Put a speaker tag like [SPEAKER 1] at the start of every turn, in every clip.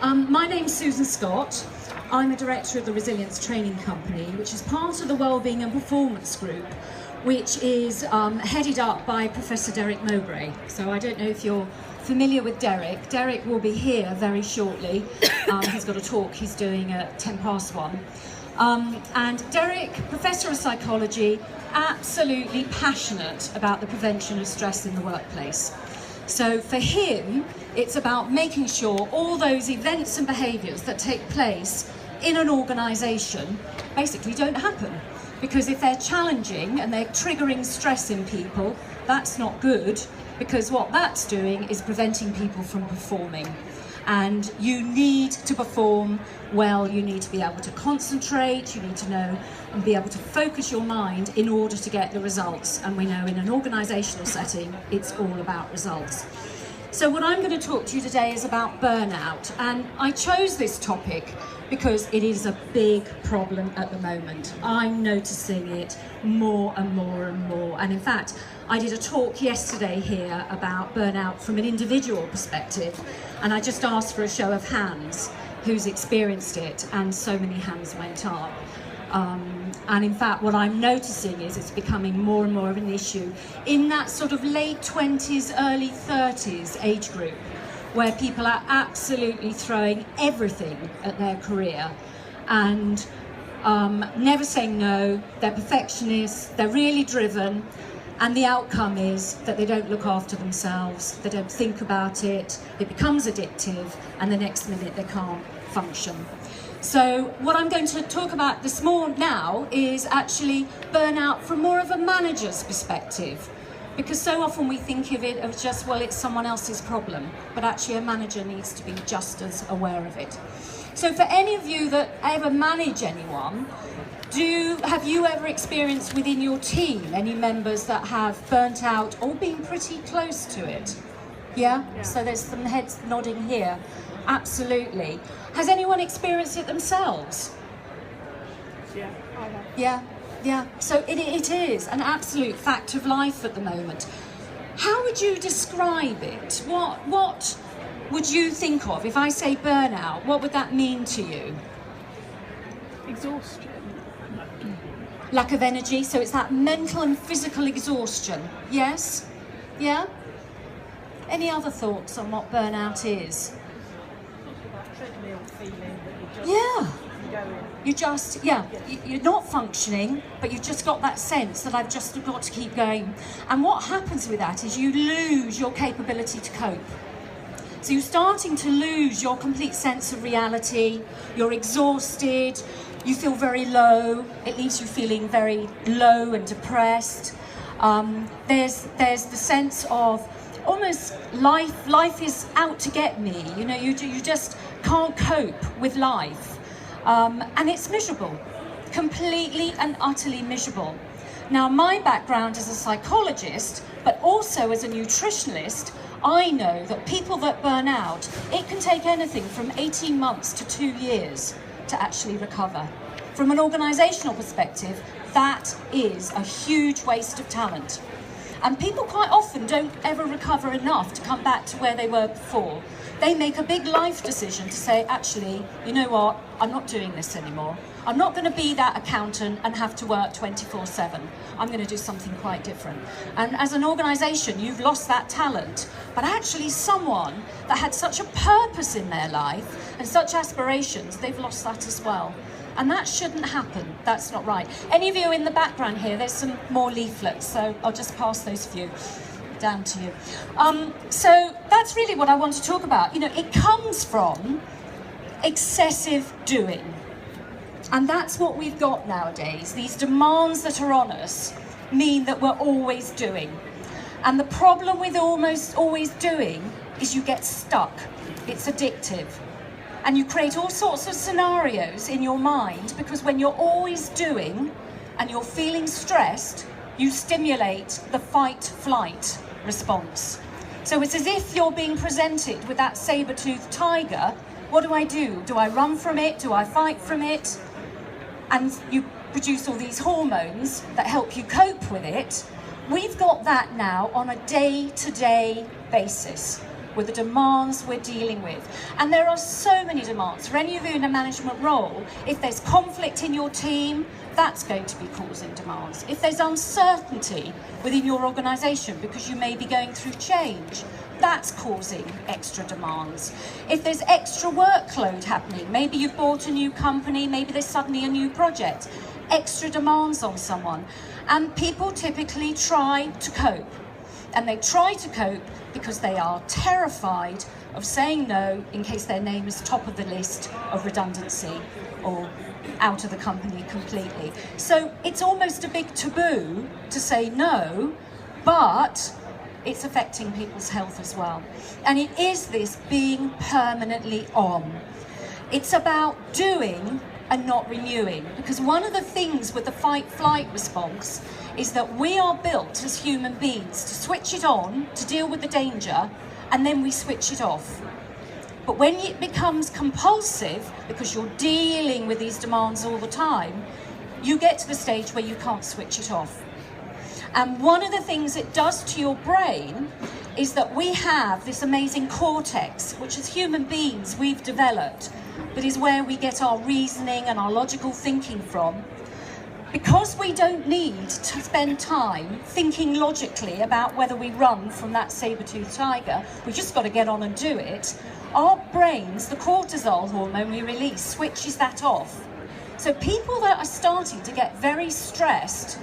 [SPEAKER 1] My name's Susan Scott. I'm a director of the Resilience Training Company, which is part of the Wellbeing and Performance Group, which is headed up by Professor Derek Mowbray. So I don't know if you're familiar with Derek. Derek will be here very shortly. He's got a talk he's doing at 1:10. And Derek, Professor of Psychology, absolutely passionate about the prevention of stress in the workplace. So for him, it's about making sure all those events and behaviours that take place in an organisation basically don't happen. Because if they're challenging and they're triggering stress in people, that's not good, because what that's doing is preventing people from performing. And you need to perform well, you need to be able to concentrate, you need to know and be able to focus your mind in order to get the results. And we know in an organisational setting, it's all about results. So what I'm going to talk to you today is about burnout. And I chose this topic because it is a big problem at the moment. I'm noticing it more and more and more. And in fact, I did a talk yesterday here about burnout from an individual perspective, and I just asked for a show of hands who's experienced it, and so many hands went up. And in fact, what I'm noticing is it's becoming more and more of an issue in that sort of late 20s, early 30s age group, where people are absolutely throwing everything at their career and never saying no. They're perfectionists, they're really driven, and the outcome is that they don't look after themselves, they don't think about it, it becomes addictive, and the next minute they can't function. So what I'm going to talk about this morning now is actually burnout from more of a manager's perspective. Because so often we think of it as just, well, it's someone else's problem, but actually a manager needs to be just as aware of it. So for any of you that ever manage anyone, have you ever experienced within your team any members that have burnt out or been pretty close to it? Yeah? So there's some heads nodding here. Absolutely. Has anyone experienced it themselves?
[SPEAKER 2] Yeah, I have.
[SPEAKER 1] Yeah. Yeah, so it is an absolute fact of life at the moment. How would you describe it? What would you think of if I say burnout? What would that mean to you?
[SPEAKER 2] Exhaustion.
[SPEAKER 1] Lack of energy, so it's that mental and physical exhaustion. Yes? Yeah? Any other thoughts on what burnout is?
[SPEAKER 2] Treadmill feeling that
[SPEAKER 1] You're not functioning, but you've just got that sense that I've just got to keep going. And what happens with that is you lose your capability to cope. So you're starting to lose your complete sense of reality, you're exhausted, you feel very low, it leaves you feeling very low and depressed. There's the sense of almost life is out to get me, you know, you just can't cope with life. And it's miserable, completely and utterly miserable. Now, my background as a psychologist, but also as a nutritionist, I know that people that burn out, it can take anything from 18 months to 2 years to actually recover. From an organisational perspective, that is a huge waste of talent. And people quite often don't ever recover enough to come back to where they were before. They make a big life decision to say, actually, you know what, I'm not doing this anymore. I'm not going to be that accountant and have to work 24/7. I'm going to do something quite different. And as an organisation, you've lost that talent. But actually someone that had such a purpose in their life and such aspirations, they've lost that as well. And that shouldn't happen. That's not right. Any of you in the background here, there's some more leaflets, so I'll just pass those few down to you. So that's really what I want to talk about. You know, it comes from excessive doing. And that's what we've got nowadays. These demands that are on us mean that we're always doing. And the problem with almost always doing is you get stuck. It's addictive. And you create all sorts of scenarios in your mind, because when you're always doing and you're feeling stressed, you stimulate the fight-flight response. So it's as if you're being presented with that saber-toothed tiger. What do? Do I run from it? Do I fight from it? And you produce all these hormones that help you cope with it. We've got that now on a day-to-day basis. with the demands we're dealing with. And there are so many demands. For any of you in a management role, if there's conflict in your team, that's going to be causing demands. If there's uncertainty within your organisation because you may be going through change, that's causing extra demands. If there's extra workload happening, maybe you've bought a new company, maybe there's suddenly a new project, extra demands on someone. And people typically try to cope. And they try to cope because they are terrified of saying no in case their name is top of the list of redundancy or out of the company completely. So it's almost a big taboo to say no, but it's affecting people's health as well. And it is this being permanently on. It's about doing and not renewing, because one of the things with the fight-flight response is that we are built as human beings to switch it on, to deal with the danger, and then we switch it off. But when it becomes compulsive, because you're dealing with these demands all the time, you get to the stage where you can't switch it off. And one of the things it does to your brain is that we have this amazing cortex, which as human beings we've developed, but is where we get our reasoning and our logical thinking from. Because we don't need to spend time thinking logically about whether we run from that saber-toothed tiger, we've just got to get on and do it, our brains, the cortisol hormone we release, switches that off. So people that are starting to get very stressed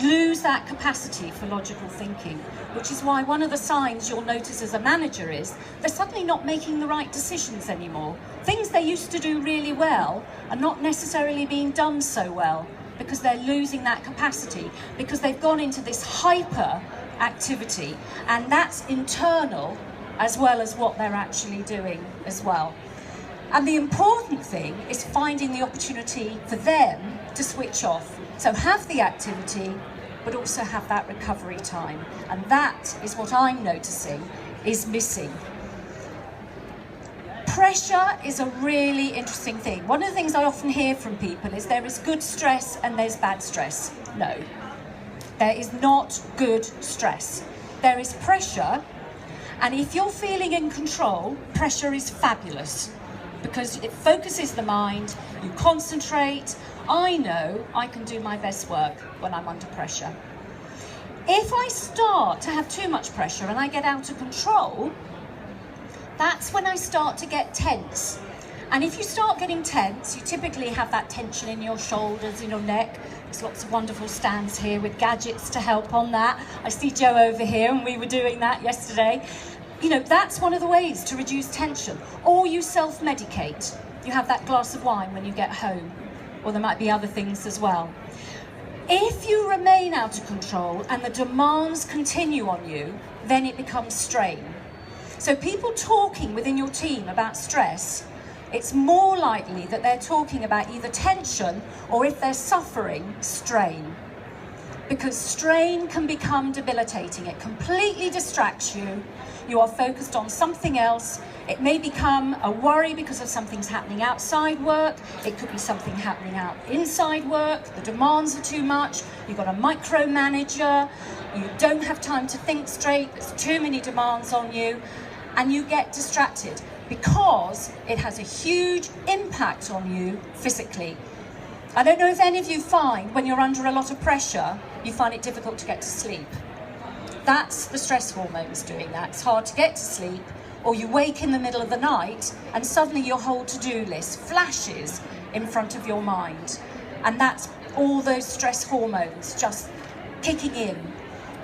[SPEAKER 1] lose that capacity for logical thinking, which is why one of the signs you'll notice as a manager is they're suddenly not making the right decisions anymore. Things they used to do really well are not necessarily being done so well because they're losing that capacity, because they've gone into this hyper activity, and that's internal as well as what they're actually doing as well. And the important thing is finding the opportunity for them to switch off. So have the activity, but also have that recovery time. And that is what I'm noticing is missing. Pressure is a really interesting thing. One of the things I often hear from people is there is good stress and there's bad stress. No, there is not good stress. There is pressure, and if you're feeling in control, pressure is fabulous because it focuses the mind, you concentrate. I know I can do my best work when I'm under pressure. If I start to have too much pressure and I get out of control, that's when I start to get tense. And if you start getting tense, you typically have that tension in your shoulders, in your neck. There's lots of wonderful stands here with gadgets to help on that. I see Joe over here, and we were doing that yesterday. You know, that's one of the ways to reduce tension. Or you self-medicate. You have that glass of wine when you get home. Or there might be other things as well. If you remain out of control and the demands continue on you, then it becomes strain. So people talking within your team about stress, it's more likely that they're talking about either tension or, if they're suffering, strain. Because strain can become debilitating. It completely distracts you. You are focused on something else. It may become a worry because of something's happening outside work. It could be something happening out inside work. The demands are too much. You've got a micromanager. You don't have time to think straight. There's too many demands on you. And you get distracted because it has a huge impact on you physically. I don't know if any of you find when you're under a lot of pressure, you find it difficult to get to sleep. That's the stress hormones doing that. It's hard to get to sleep, or you wake in the middle of the night and suddenly your whole to-do list flashes in front of your mind. And that's all those stress hormones just kicking in.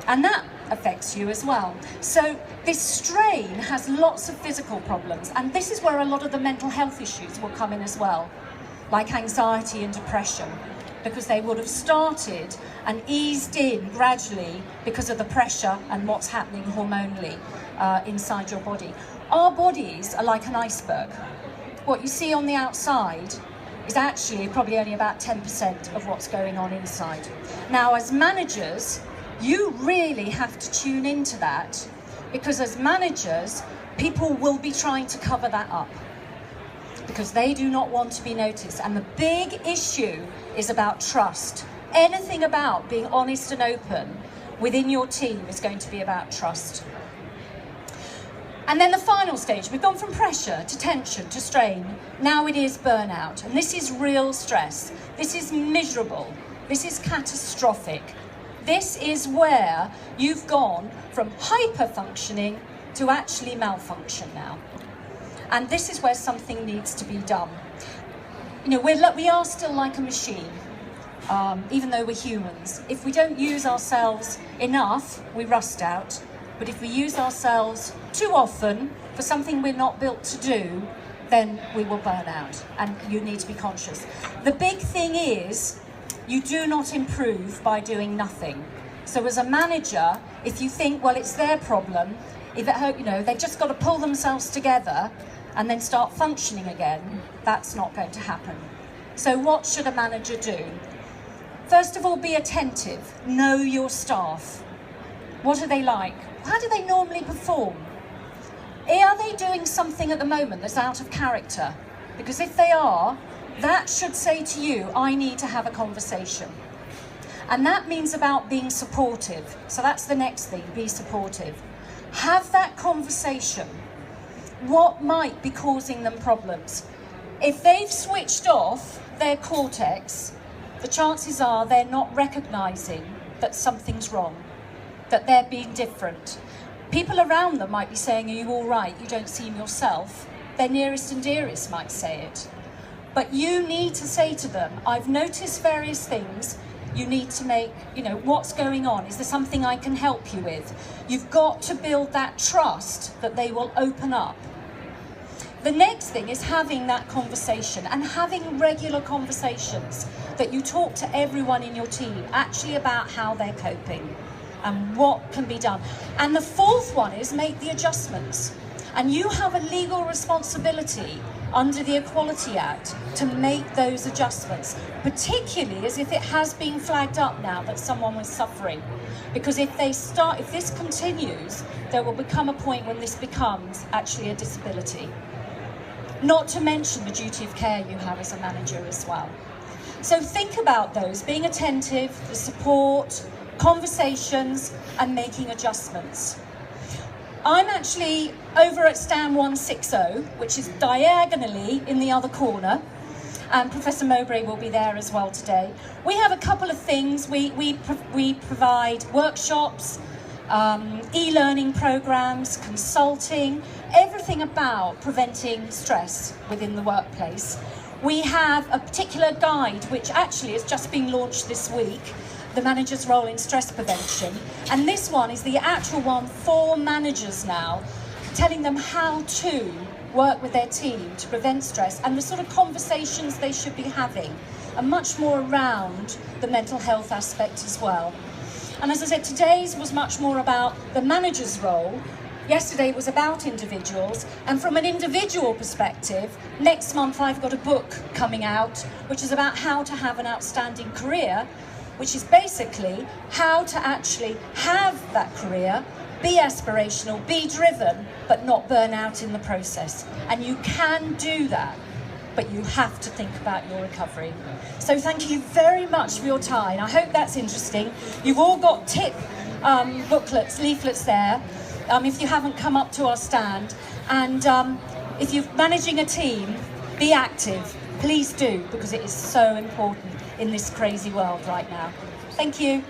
[SPEAKER 1] And that affects you as well. So this strain has lots of physical problems, and this is where a lot of the mental health issues will come in as well, like anxiety and depression, because they would have started and eased in gradually because of the pressure and what's happening hormonally inside your body. Our bodies are like an iceberg. What you see on the outside is actually probably only about 10% of what's going on inside. Now, as managers, you really have to tune into that, because as managers, people will be trying to cover that up because they do not want to be noticed. And the big issue is about trust. Anything about being honest and open within your team is going to be about trust. And then the final stage, we've gone from pressure to tension to strain. Now it is burnout. And this is real stress. This is miserable. This is catastrophic. This is where you've gone from hyper-functioning to actually malfunction now. And this is where something needs to be done. You know, we are still like a machine, even though we're humans. If we don't use ourselves enough, we rust out. But if we use ourselves too often for something we're not built to do, then we will burn out, and you need to be conscious. The big thing is, you do not improve by doing nothing. So as a manager, if you think, well, it's their problem, if it, you know, they've just got to pull themselves together and then start functioning again, that's not going to happen. So what should a manager do? First of all, be attentive. Know your staff. What are they like? How do they normally perform? Are they doing something at the moment that's out of character? Because if they are, that should say to you, I need to have a conversation. And that means about being supportive. So that's the next thing, be supportive. Have that conversation. What might be causing them problems? If they've switched off their cortex, the chances are they're not recognizing that something's wrong, that they're being different. People around them might be saying, are you all right? You don't seem yourself. Their nearest and dearest might say it. But you need to say to them, I've noticed various things. You need to make, what's going on? Is there something I can help you with? You've got to build that trust that they will open up. The next thing is having that conversation and having regular conversations that you talk to everyone in your team actually about how they're coping and what can be done. And the fourth one is make the adjustments. And you have a legal responsibility under the Equality Act to make those adjustments, particularly as if it has been flagged up now that someone was suffering. Because if this continues, there will become a point when this becomes actually a disability. Not to mention the duty of care you have as a manager as well. So think about those, being attentive, the support, conversations, and making adjustments. I'm actually over at stand 160, which is diagonally in the other corner, and Professor Mowbray will be there as well today. We have a couple of things. We provide workshops, e-learning programs, consulting, everything about preventing stress within the workplace. We have a particular guide which actually has just been launched this week, the manager's role in stress prevention, and this one is the actual one for managers now, telling them how to work with their team to prevent stress and the sort of conversations they should be having, and much more around the mental health aspect as well. And as I said, today's was much more about the manager's role. Yesterday was about individuals, and from an individual perspective, next month I've got a book coming out which is about how to have an outstanding career, which is basically how to actually have that career, be aspirational, be driven, but not burn out in the process. And you can do that, but you have to think about your recovery. So thank you very much for your time. I hope that's interesting. You've all got tip booklets, leaflets there, if you haven't come up to our stand. And if you're managing a team, be active. Please do, because it is so important in this crazy world right now. Thank you.